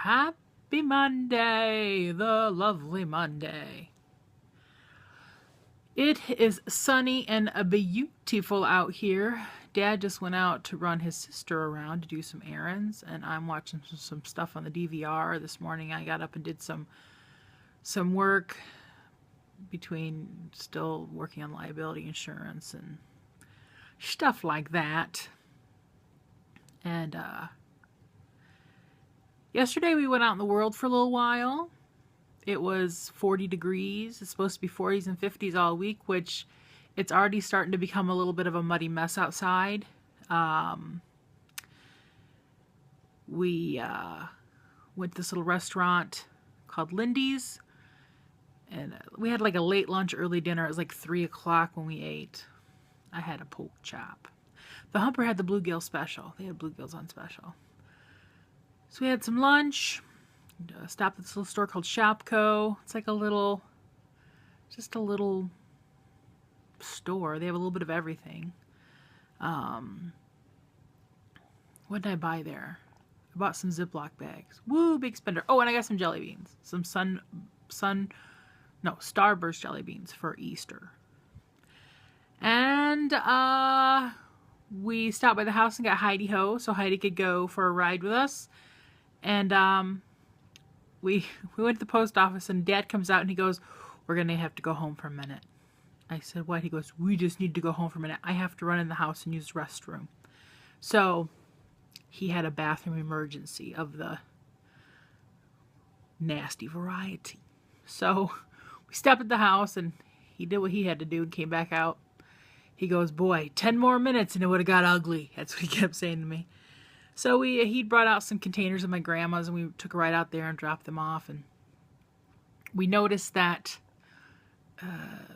Happy Monday, the lovely Monday. It is sunny and beautiful out here. Dad just went out to run his sister around to do some errands, and I'm watching some stuff on the DVR. This morning I got up and did some work between still working on liability insurance and stuff like that. And yesterday we went out in the world for a little while. It was 40 degrees. It's supposed to be 40s and 50s all week, which it's already starting to become a little bit of a muddy mess outside. We went to this little restaurant called Lindy's, and we had like a late lunch, early dinner. It was like 3 o'clock when we ate. I had a pork chop. The Humper had the bluegill special. They had bluegills on special. So we had some lunch. Stopped at this little store called Shopko. It's like just a little store. They have a little bit of everything. What did I buy there? I bought some Ziploc bags. Woo, big spender. Oh, and I got some jelly beans. Some Starburst jelly beans for Easter. And we stopped by the house and got Heidi Ho so Heidi could go for a ride with us. And we went to the post office, and Dad comes out and he goes, "We're going to have to go home for a minute." I said, "What?" He goes, "We just need to go home for a minute. I have to run in the house and use the restroom." So he had a bathroom emergency of the nasty variety. So we stopped at the house and he did what he had to do and came back out. He goes, "Boy, 10 more minutes and it would have got ugly." That's what he kept saying to me. So he brought out some containers of my grandma's, and we took a ride out there and dropped them off. And we noticed that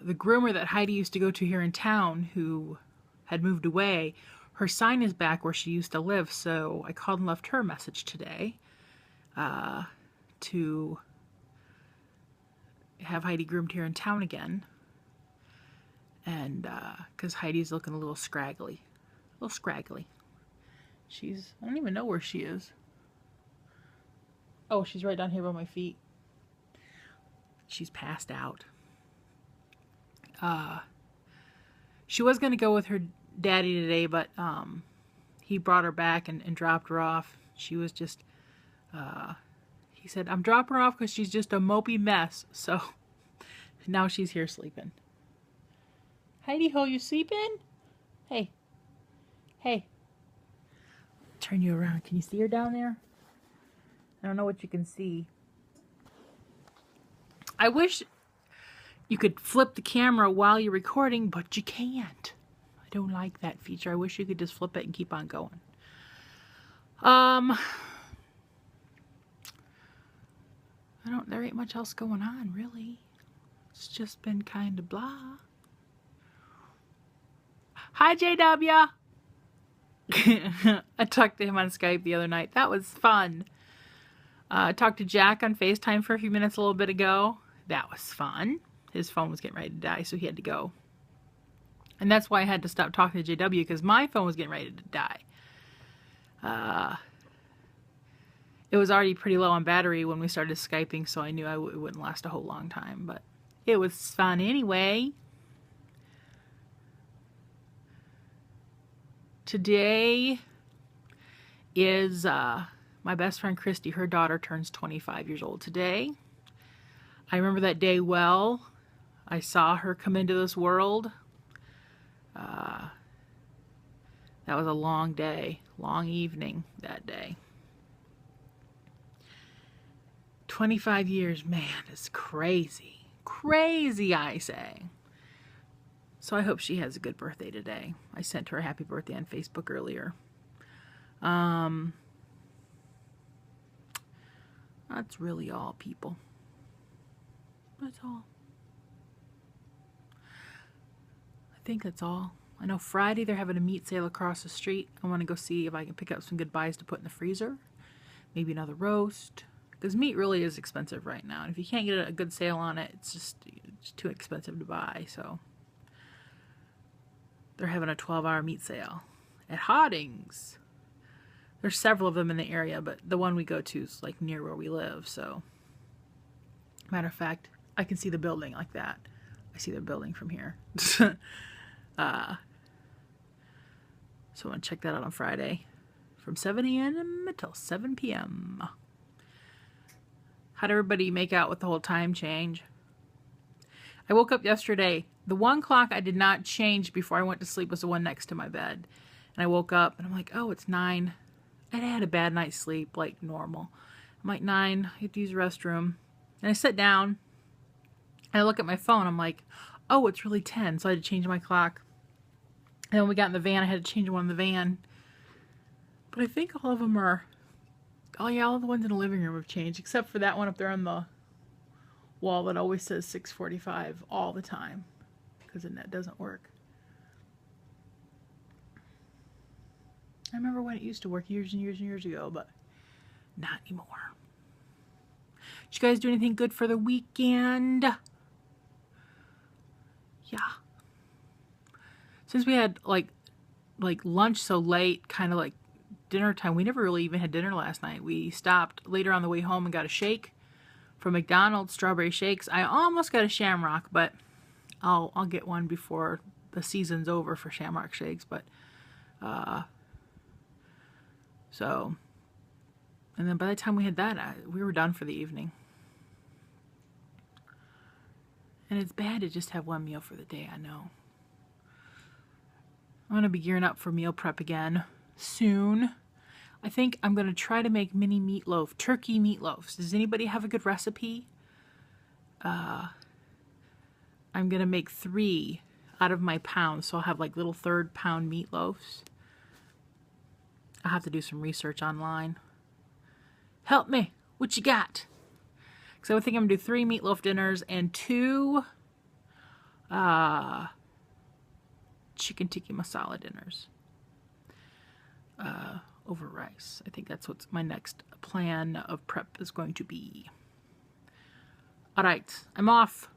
the groomer that Heidi used to go to here in town, who had moved away, her sign is back where she used to live. So I called and left her a message today to have Heidi groomed here in town again. And because Heidi's looking a little scraggly. I don't even know where she is. Oh, she's right down here by my feet. She's passed out. She was going to go with her daddy today, but he brought her back and dropped her off. She was just, he said, "I'm dropping her off because she's just a mopey mess." So now she's here sleeping. Heidi Ho, you sleeping? Hey. Turn you around. Can you see her down there? I don't know what you can see. I wish you could flip the camera while you're recording, but you can't. I don't like that feature. I wish you could just flip it and keep on going. There ain't much else going on, really. It's just been kind of blah. Hi, JW. I talked to him on Skype the other night. That was fun. I talked to Jack on FaceTime for a few minutes a little bit ago. That was fun. His phone was getting ready to die, so he had to go. And that's why I had to stop talking to JW, because my phone was getting ready to die. It was already pretty low on battery when we started Skyping, so I knew it wouldn't last a whole long time. But it was fun anyway. Today is my best friend Christy. Her daughter turns 25 years old today. I remember that day well. I saw her come into this world. That was a long day, long evening that day. 25 years, man, it's crazy. Crazy, I say. So I hope she has a good birthday today. I sent her a happy birthday on Facebook earlier. That's really all, people. That's all. I think that's all. I know Friday they're having a meat sale across the street. I want to go see if I can pick up some good buys to put in the freezer. Maybe another roast. Because meat really is expensive right now. And if you can't get a good sale on it, it's too expensive to buy. So they're having a 12-hour meat sale at Hoddings. There's several of them in the area, but the one we go to is like near where we live. So, matter of fact, I can see the building like that. I see the building from here. So I want to check that out on Friday from 7 a.m. until 7 p.m. How'd everybody make out with the whole time change? I woke up yesterday. The one clock I did not change before I went to sleep was the one next to my bed. And I woke up and I'm like, oh, it's 9. I had a bad night's sleep, like normal. I'm like, 9, I have to use the restroom. And I sit down and I look at my phone. I'm like, oh, it's really 10. So I had to change my clock. And when we got in the van, I had to change one in the van. But I think all of them are, oh yeah, all the ones in the living room have changed, except for that one up there on the wall that always says 6:45 all the time, because the net doesn't work. I remember when it used to work years and years and years ago, but not anymore. Did you guys do anything good for the weekend? Yeah. Since we had like lunch so late, kind of like dinner time, we never really even had dinner last night. We stopped later on the way home and got a shake from McDonald's, strawberry shakes. I almost got a Shamrock, but I'll get one before the season's over for Shamrock shakes. But so, and then by the time we had that, we were done for the evening. And it's bad to just have one meal for the day, I know. I'm going to be gearing up for meal prep again soon. I think I'm going to try to make mini meatloaf, turkey meatloaves. Does anybody have a good recipe? I'm going to make 3 out of my pound, so I'll have like little 1/3 pound meatloaves. I'll have to do some research online. Help me. What you got? So I think I'm going to do 3 meatloaf dinners and 2 chicken tikka masala dinners over rice. I think that's what my next plan of prep is going to be. All right, I'm off.